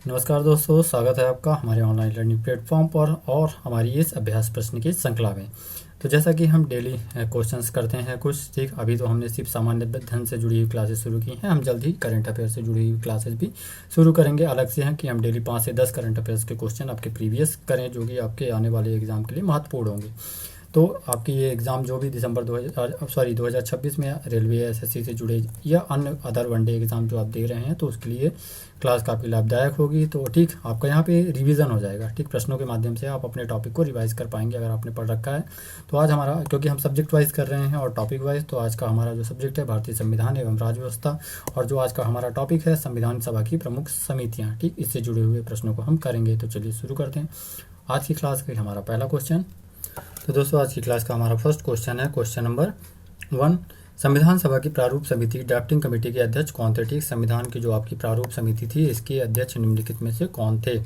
नमस्कार दोस्तों, स्वागत है आपका हमारे ऑनलाइन लर्निंग प्लेटफॉर्म पर और हमारी इस अभ्यास प्रश्न की श्रृंखला में। तो जैसा कि हम डेली क्वेश्चंस करते हैं कुछ, ठीक। अभी तो हमने सिर्फ सामान्य अध्ययन से जुड़ी हुई क्लासेस शुरू की हैं। हम जल्द ही करंट अफेयर से जुड़ी हुई क्लासेस भी शुरू करेंगे। अलग से हैं कि हम डेली 5 से 10 करंट अफेयर्स के क्वेश्चन आपके प्रीवियस करें, जो कि आपके आने वाले एग्जाम के लिए महत्वपूर्ण होंगे। तो आपकी ये एग्ज़ाम जो भी दिसंबर 2026 में रेलवे एसएससी से जुड़े या अन्य अदर वनडे एग्ज़ाम जो आप दे रहे हैं, तो उसके लिए क्लास काफ़ी लाभदायक होगी। तो ठीक, आपका यहाँ पे रिवीजन हो जाएगा। ठीक, प्रश्नों के माध्यम से आप अपने टॉपिक को रिवाइज कर पाएंगे अगर आपने पढ़ रखा है। तो आज हमारा, क्योंकि हम सब्जेक्ट वाइज कर रहे हैं और टॉपिक वाइज, तो आज का हमारा जो सब्जेक्ट है भारतीय संविधान एवं राज्य व्यवस्था, और जो आज का हमारा टॉपिक है संविधान सभा की प्रमुख समितियाँ। ठीक, इससे जुड़े हुए प्रश्नों को हम करेंगे। तो चलिए शुरू करते हैं आज की क्लास का हमारा पहला क्वेश्चन। तो दोस्तों, आज की क्लास का हमारा फर्स्ट क्वेश्चन है, क्वेश्चन नंबर 1। संविधान सभा की प्रारूप समिति ड्राफ्टिंग कमेटी के अध्यक्ष कौन थे? ठीक, संविधान की जो आपकी प्रारूप समिति थी, इसके अध्यक्ष निम्नलिखित में से कौन थे?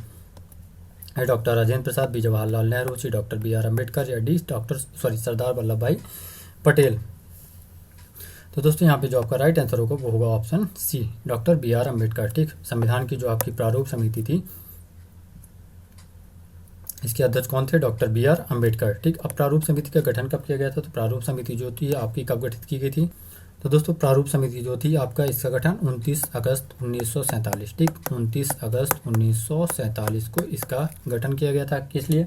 डॉक्टर राजेंद्र प्रसाद, बी जवाहरलाल नेहरू, सी डॉक्टर BR अम्बेडकर, या डी सरदार वल्लभ भाई पटेल। तो दोस्तों, यहाँ पे जो आपका राइट आंसर होगा वो होगा option C, doctor BR Ambedkar. ठीक, संविधान की जो आपकी प्रारूप समिति थी, इसके अध्यक्ष कौन थे? Doctor BR Ambedkar. ठीक, अब प्रारूप समिति का गठन कब किया गया था? तो प्रारूप समिति जो थी आपकी कब गठित की गई थी? तो दोस्तों, प्रारूप समिति जो थी आपका, इसका गठन 29 अगस्त 1947, ठीक, 29 अगस्त 1947 को इसका गठन किया गया था। किस लिए?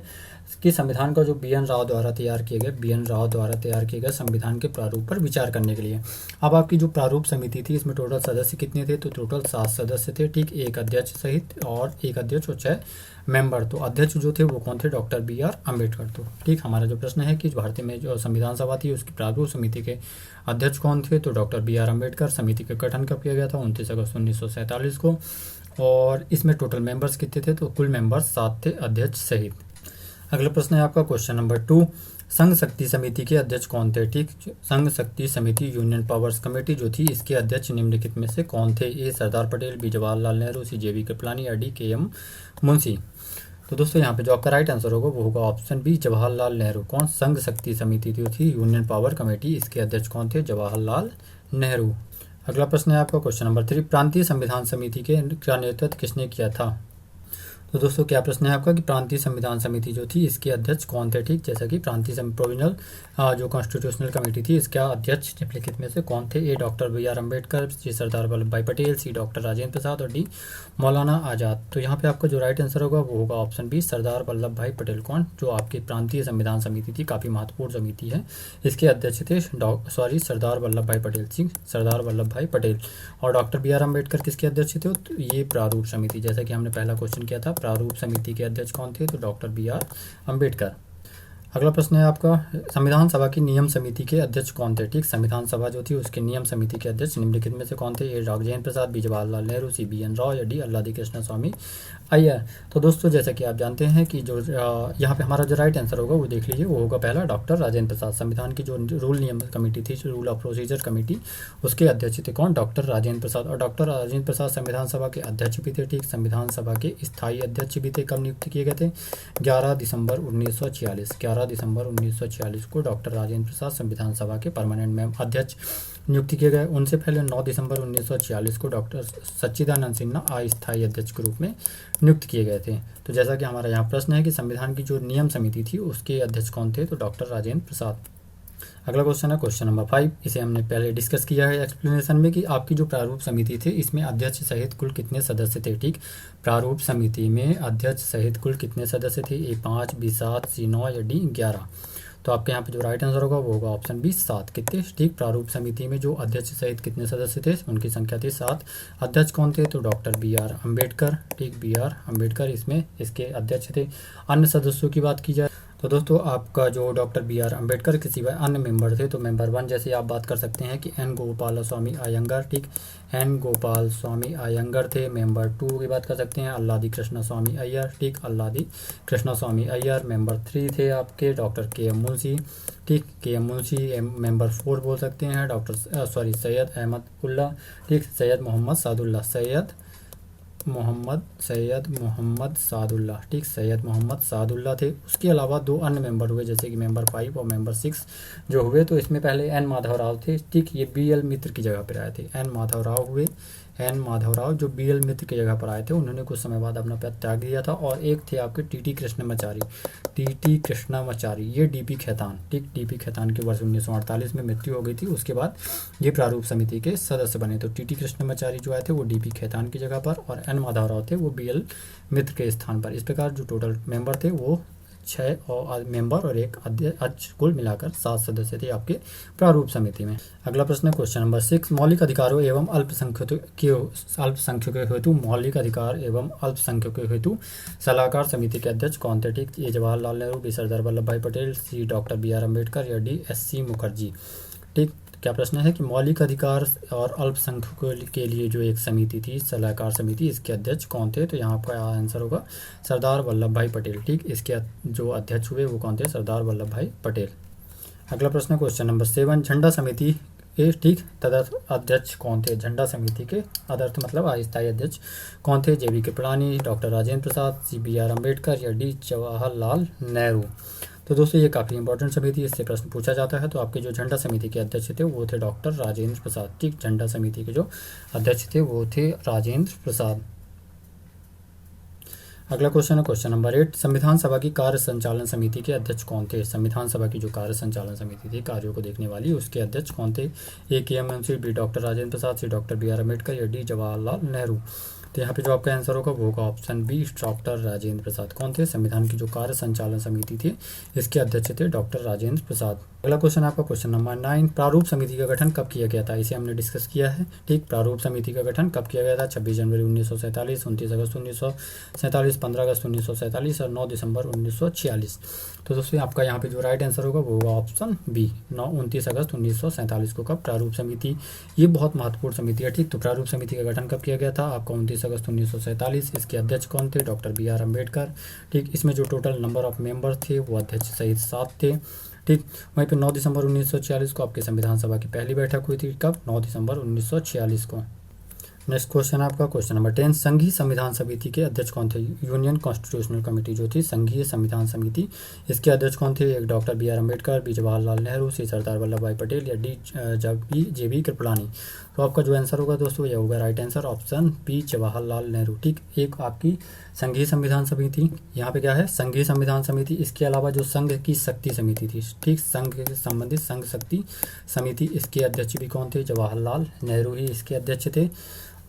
कि संविधान का जो BN राव द्वारा तैयार किए गए, BN राव द्वारा तैयार किए गए संविधान के प्रारूप पर विचार करने के लिए। अब आपकी जो प्रारूप समिति थी, इसमें टोटल सदस्य कितने थे? तो टोटल 7 सदस्य थे। ठीक, एक अध्यक्ष सहित, और एक अध्यक्ष और 6 मेंबर। तो अध्यक्ष जो थे वो कौन थे? Doctor BR Ambedkar. तो ठीक, हमारा जो प्रश्न है कि भारतीय में जो संविधान सभा थी, उसकी प्रारूप समिति के अध्यक्ष कौन थे? तो डॉक्टर BR अम्बेडकर। समिति का गठन कब किया गया था? 29 अगस्त 1947 को। और इसमें टोटल मेंबर्स कितने थे? तो कुल मेंबर्स 7 थे, अध्यक्ष सहित। अगला प्रश्न है आपका क्वेश्चन नंबर 2। संघ शक्ति समिति के अध्यक्ष कौन थे? ठीक, संघ शक्ति समिति यूनियन पावर्स कमेटी जो थी, इसके अध्यक्ष निम्नलिखित में से कौन थे? ए सरदार पटेल, बी जवाहरलाल नेहरू, सी JV कृपलानी, या डी KM मुंशी। तो दोस्तों, यहाँ पे जो आपका राइट आंसर होगा वो होगा ऑप्शन बी, जवाहरलाल नेहरू। कौन? संघ शक्ति समिति जो थी यूनियन पावर कमेटी, इसके अध्यक्ष कौन थे? जवाहरलाल नेहरू। अगला प्रश्न है आपका क्वेश्चन नंबर 3। प्रांतीय संविधान समिति का नेतृत्व किसने किया था? तो दोस्तों, क्या प्रश्न है आपका कि प्रांतीय संविधान समिति जो थी, इसके अध्यक्ष कौन थे? ठीक, जैसा कि प्रांतीय प्रोविजनल जो कॉन्स्टिट्यूशनल कमेटी थी, इसका अध्यक्ष निम्नलिखित में से कौन थे? ए डॉक्टर BR अम्बेडकर, सी सरदार वल्लभ भाई पटेल, सी डॉक्टर राजेंद्र प्रसाद, और डी मौलाना आज़ाद। तो यहाँ पे आपका जो राइट आंसर होगा वो होगा ऑप्शन बी, सरदार वल्लभ भाई पटेल। कौन? जो आपकी प्रांतीय संविधान समिति थी, काफ़ी महत्वपूर्ण समिति है, इसके अध्यक्ष थे सरदार वल्लभ भाई पटेल सिंह, सरदार वल्लभ भाई पटेल। और डॉक्टर BR अम्बेडकर किसके अध्यक्ष थे? तो ये प्रारूप समिति, जैसा कि हमने पहला क्वेश्चन किया था, प्रारूप समिति के अध्यक्ष कौन थे? तो डॉक्टर BR अम्बेडकर। अगला प्रश्न है आपका, संविधान सभा की नियम समिति के अध्यक्ष कौन थे? ठीक, संविधान सभा जो थी उसके नियम समिति के अध्यक्ष निम्नलिखित में से कौन थे? ए राजेंद्र प्रसाद, बी जवाहरलाल नेहरू, सी BN राव, या डी अल्लादी कृष्ण स्वामी अय्यर। तो दोस्तों, जैसा कि आप जानते हैं कि जो यहाँ पे हमारा जो राइट आंसर होगा वो देख लीजिए, वो होगा पहला, डॉक्टर राजेंद्र प्रसाद। संविधान की जो रूल नियम कमेटी थी, रूल ऑफ प्रोसीजर कमेटी, उसके अध्यक्ष थे कौन? डॉक्टर राजेंद्र प्रसाद। और डॉक्टर राजेंद्र प्रसाद संविधान सभा के अध्यक्ष भी थे। ठीक, संविधान सभा के स्थायी अध्यक्ष भी थे। कब नियुक्त किए गए थे? 11 दिसंबर 1946। 11 दिसंबर 1946 को डॉक्टर राजेंद्र प्रसाद संविधान सभा के परमानेंट अध्यक्ष नियुक्त किए गए। उनसे पहले 9 दिसंबर 1946 को डॉक्टर सच्चिदानंद सिन्हा अस्थायी अध्यक्ष के रूप में नियुक्त किए गए थे। तो जैसा कि हमारा यहाँ प्रश्न है कि संविधान की जो नियम समिति थी उसके अध्यक्ष कौन थे? तो डॉक्टर राजेंद्र प्रसाद। अगला क्वेश्चन है क्वेश्चन नंबर 5। इसे हमने पहले डिस्कस किया है एक्सप्लेनेशन में कि आपकी जो प्रारूप समिति थी, इसमें अध्यक्ष सहित कुल कितने सदस्य थे? ठीक, प्रारूप समिति में अध्यक्ष सहित कुल कितने सदस्य थे? ए 5, बी 7, सी 9, या डी 11। तो आपके यहाँ पे जो राइट आंसर होगा वो होगा ऑप्शन बी, 7। कितने? ठीक, प्रारूप समिति में जो अध्यक्ष सहित कितने सदस्य थे? उनकी संख्या थी 7। अध्यक्ष कौन थे? तो डॉक्टर BR अम्बेडकर। ठीक, BR अम्बेडकर इसमें इसके अध्यक्ष थे। अन्य सदस्यों की बात की जाए तो दोस्तों, आपका जो डॉक्टर BR अम्बेडकर के सिवाय अन्य मेंबर थे, तो मेंबर 1 जैसे आप बात कर सकते हैं कि N गोपाल स्वामी अयंगर। ठीक, N गोपाल स्वामी अयंगर थे। मेंबर 2 की बात कर सकते हैं अल्लादी कृष्ण स्वामी अय्यर। ठीक, अल्लादी कृष्ण स्वामी अय्यर। मेंबर 3 थे आपके डॉक्टर KM मुंशी। ठीक, KM मुंशी। मेंबर 4 बोल सकते हैं सैयद अहमद उल्ला। ठीक, सैयद मोहम्मद सादुल्ला। सैयद मोहम्मद सादुल्ला। ठीक, सैयद मोहम्मद सादुल्ला थे। उसके अलावा 2 अन्य मेंबर हुए, जैसे कि मेंबर 5 और मेंबर 6 जो हुए। तो इसमें पहले N माधव राव थे। ठीक, ये BL मित्र की जगह पर आए थे। N माधव राव हुए, एन माधवराव जो बीएल मित्र की जगह पर आए थे, उन्होंने कुछ समय बाद अपना पद त्याग दिया था। और एक थे आपके टीटी कृष्णमाचारी, ये डीपी खेतान, ठीक, डीपी खेतान के वर्ष 1948 में मृत्यु हो गई थी। उसके बाद ये प्रारूप समिति के सदस्य बने। तो टीटी कृष्णमाचारी जो आए थे वो डीपी खेतान की जगह पर, और एन माधवराव थे वो बीएल मित्र के स्थान पर। इस प्रकार जो टोटल मेंबर थे वो 6 और मेंबर और एक अध्यक्ष, कुल मिलाकर 7 सदस्य थे आपके प्रारूप समिति में। अगला प्रश्न है क्वेश्चन नंबर 6, मौलिक अधिकारों एवं अल्पसंख्यकों हेतु मौलिक अधिकार एवं अल्पसंख्यकों हेतु सलाहकार समिति के अध्यक्ष कौन थे? ठीक, ए जवाहरलाल नेहरू, बी सरदार वल्लभ भाई पटेल, सी डॉक्टर बी आर अम्बेडकर या डी एस.सी. मुखर्जी। ठीक, क्या प्रश्न है कि मौलिक अधिकार और अल्पसंख्यकों के लिए जो एक समिति थी, सलाहकार समिति, इसके अध्यक्ष कौन थे? तो यहाँ आपका आंसर होगा सरदार वल्लभ भाई पटेल। ठीक, इसके जो अध्यक्ष हुए वो कौन थे? सरदार वल्लभ भाई पटेल। अगला प्रश्न क्वेश्चन नंबर 7, झंडा समिति के, ठीक, तदर्थ अध्यक्ष कौन थे? झंडा समिति के अध्यक्ष मतलब अस्थायी अध्यक्ष कौन थे? J B. Kripalani, doctor Rajendra Prasad, C B R Ambedkar या डी जवाहरलाल नेहरू। तो दोस्तों ये काफ़ी इंपॉर्टेंट समिति, इससे प्रश्न पूछा जाता है। तो आपके जो झंडा समिति के अध्यक्ष थे वो थे डॉक्टर राजेंद्र प्रसाद। ठीक, झंडा समिति के जो अध्यक्ष थे वो थे राजेंद्र प्रसाद। अगला क्वेश्चन है क्वेश्चन नंबर 8, संविधान सभा की कार्य संचालन समिति के अध्यक्ष कौन थे? संविधान सभा की जो कार्य संचालन समिति थी, कार्यों को देखने वाली, उसके अध्यक्ष कौन थे? A K M Munshi, B doctor Rajendra Prasad, C doctor B R Ambedkar या डी जवाहरलाल नेहरू। तो यहाँ पे जो आपका आंसर होगा वो होगा ऑप्शन बी, डॉक्टर राजेंद्र प्रसाद। कौन थे? संविधान की जो कार्य संचालन समिति थी इसके अध्यक्ष थे डॉक्टर राजेंद्र प्रसाद। अगला क्वेश्चन आपका क्वेश्चन नंबर 9, प्रारूप समिति का गठन कब किया गया था? इसे हमने डिस्कस किया है। ठीक, प्रारूप समिति का गठन कब किया गया था? 26 जनवरी 1947, 29 अगस्त 1947, 15 अगस्त 1947 और 9 दिसंबर 1946। तो दोस्तों आपका यहाँ पे जो राइट आंसर होगा वो होगा ऑप्शन बी, 29 अगस्त 1947 को कब प्रारूप समिति, ये बहुत महत्वपूर्ण समिति है। ठीक, तो प्रारूप समिति का गठन कब किया गया था? आपका 29 अगस्त 1947। इसके अध्यक्ष कौन थे? Doctor B R Ambedkar. ठीक, इसमें जो टोटल नंबर ऑफ मेंबर थे वो अध्यक्ष सहित 7 थे। ठीक, वहीं पे 9 दिसंबर 1946 को आपके संविधान सभा की पहली बैठक हुई थी। कब? 9 दिसंबर 1946 को। नेक्स्ट क्वेश्चन आपका क्वेश्चन नंबर 10, संघीय संविधान समिति के अध्यक्ष कौन थे? यूनियन कॉन्स्टिट्यूशनल कमेटी जो थी, संघीय संविधान समिति, इसके अध्यक्ष कौन थे? एक doctor B R Ambedkar, B Jawaharlal Nehru, C Sardar Vallabh Bhai Patel या डी जे बी कृपलानी। तो आपका जो आंसर होगा दोस्तों यह होगा right answer option B, Jawaharlal Nehru. ठीक, एक आपकी संघीय संविधान समिति, यहाँ पे क्या है? संघीय संविधान समिति। इसके अलावा जो संघ की शक्ति समिति थी, ठीक, संघ के संबंधित संघ शक्ति समिति, इसके अध्यक्ष भी कौन थे? जवाहरलाल नेहरू ही इसके अध्यक्ष थे।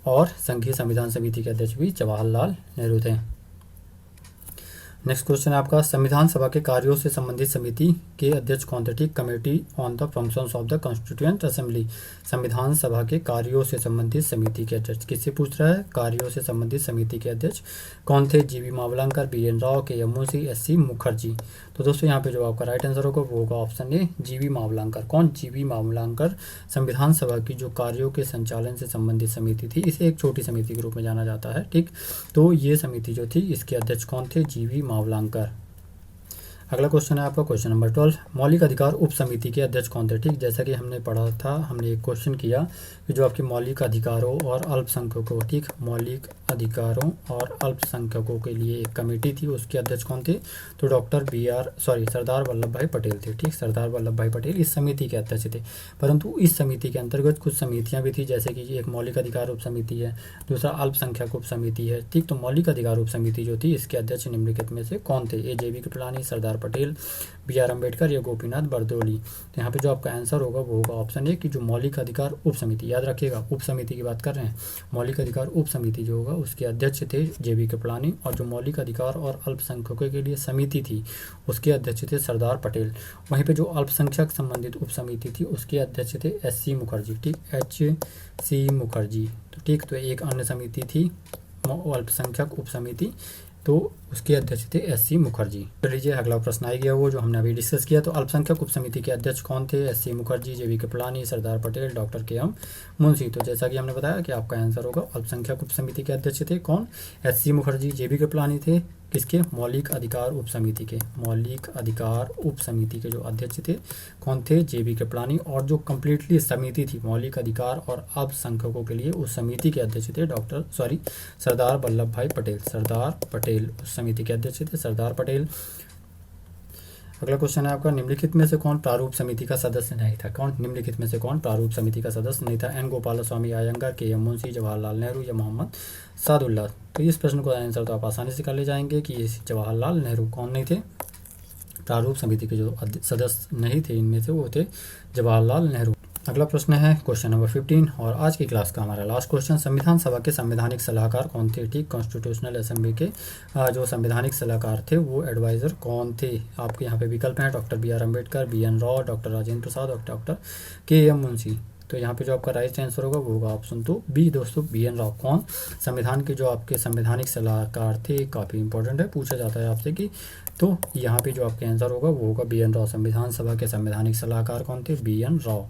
और संघीय संविधान समिति के अध्यक्ष भी जवाहरलाल नेहरू थे। नेक्स्ट क्वेश्चन आपका, संविधान सभा के कार्यों से संबंधित समिति के अध्यक्ष कौन थे? ठीक, committee on the functions of the constituent assembly. संविधान सभा के कार्यों से संबंधित समिति के अध्यक्ष किससे पूछ रहा है? कार्यों से संबंधित समिति के अध्यक्ष कौन थे? G B Mavalankar, B N Rau, K M Munshi, SC. Mukherjee. तो दोस्तों यहाँ पे जो आपका राइट आंसर होगा वो होगा option A, G B Mavalankar. कौन? जी बी मावलंकर संविधान सभा की जो कार्यों के संचालन से संबंधित समिति थी, इसे एक छोटी समिति के रूप में जाना जाता है। ठीक, तो ये समिति जो थी इसके अध्यक्ष कौन थे? G B Mavalankar. अगला क्वेश्चन है आपका क्वेश्चन नंबर 12, मौलिक अधिकार उप समिति के अध्यक्ष कौन थे? ठीक, जैसा कि हमने पढ़ा था, हमने एक क्वेश्चन किया कि जो आपके मौलिक अधिकारों और अल्पसंख्यकों, ठीक, मौलिक अधिकारों और अल्पसंख्यकों के लिए एक कमेटी थी, उसके अध्यक्ष कौन थे? तो सरदार वल्लभ भाई पटेल थे। ठीक, सरदार वल्लभ भाई पटेल इस समिति के अध्यक्ष थे। परंतु इस समिति के अंतर्गत कुछ समितियाँ भी थी, जैसे कि एक मौलिक अधिकार उप समिति है, दूसरा अल्पसंख्यक उप समिति है। ठीक, तो मौलिक अधिकार उप समिति जो थी इसके अध्यक्ष निम्नलिखित में से कौन थे? A J B Kripalani, Sardar Patel, B R Ambedkar या गोपीनाथ बरदोली। तो यहाँ पे जो आपका आंसर होगा वो होगा ऑप्शन ए कि जो मौलिक अधिकार उप समिति, याद रखिएगा उप समिति की बात कर रहे हैं, मौलिक अधिकार उप समिति जो होगा उसके अध्यक्ष थे जे बी कृपलानी, और जो मौलिक अधिकार और अल्पसंख्यकों के लिए समिति थी उसके अध्यक्ष थे सरदार पटेल। वहीं पे जो अल्पसंख्यक संबंधित उप समिति थी उसके अध्यक्ष थे एस.सी. मुखर्जी। ठीक, एच.सी. मुखर्जी। तो ठीक, तो एक अन्य समिति थी अल्पसंख्यक उप समिति, तो उसके अध्यक्ष थे एस.सी. मुखर्जी। तो लीजिए अगला प्रश्न आ गया वो जो हमने अभी डिस्कस किया। तो अल्पसंख्यक उप समिति के अध्यक्ष कौन थे? S C. Mukherjee, J B Kripalani, Sardar Patel, doctor K M Munshi. तो जैसा कि हमने बताया कि आपका आंसर होगा अल्पसंख्यक उप समिति के अध्यक्ष थे कौन? S C. Mukherjee. J B Kripalani थे किसके? मौलिक अधिकार उप समिति के। मौलिक अधिकार उप समिति के जो अध्यक्ष थे कौन थे? J B Kripalani. और जो कंप्लीटली समिति थी मौलिक अधिकार और अल्पसंख्यकों के लिए, उस समिति के अध्यक्ष थे सरदार वल्लभ भाई पटेल। सरदार पटेल उस समिति के अध्यक्ष थे, सरदार पटेल। अगला क्वेश्चन है आपका, निम्नलिखित में से कौन प्रारूप समिति का सदस्य नहीं था? कौन निम्नलिखित में से कौन प्रारूप समिति का सदस्य नहीं था? एन गोपालस्वामी अयंगार, के एम मुंशी, जवाहरलाल नेहरू या मोहम्मद सादुल्ला? तो इस प्रश्न को आंसर तो आप आसानी से कर ले जाएंगे कि ये जवाहरलाल नेहरू कौन नहीं थे? प्रारूप समिति के जो सदस्य नहीं थे इनमें से वो थे जवाहरलाल नेहरू। अगला प्रश्न है क्वेश्चन नंबर 15 और आज की क्लास का हमारा लास्ट क्वेश्चन, संविधान सभा के संवैधानिक सलाहकार कौन थे? ठीक, कॉन्स्टिट्यूशनल असेंबली के जो संवैधानिक सलाहकार थे वो एडवाइज़र कौन थे? आपके यहाँ पे विकल्प हैं doctor B R Ambedkar, B N Rao, doctor Rajendra Prasad और डॉक्टर के एम मुंशी। तो यहाँ पे जो आपका राइट आंसर होगा वो होगा ऑप्शन 2 बी दोस्तों, बी एन राव। कौन? संविधान के जो आपके संवैधानिक सलाहकार थे, काफ़ी इंपॉर्टेंट है, पूछा जाता है आपसे कि, तो यहाँ पे जो आपके आंसर होगा वो होगा बी एन राव। संविधान सभा के संवैधानिक सलाहकार कौन थे? B N Rao.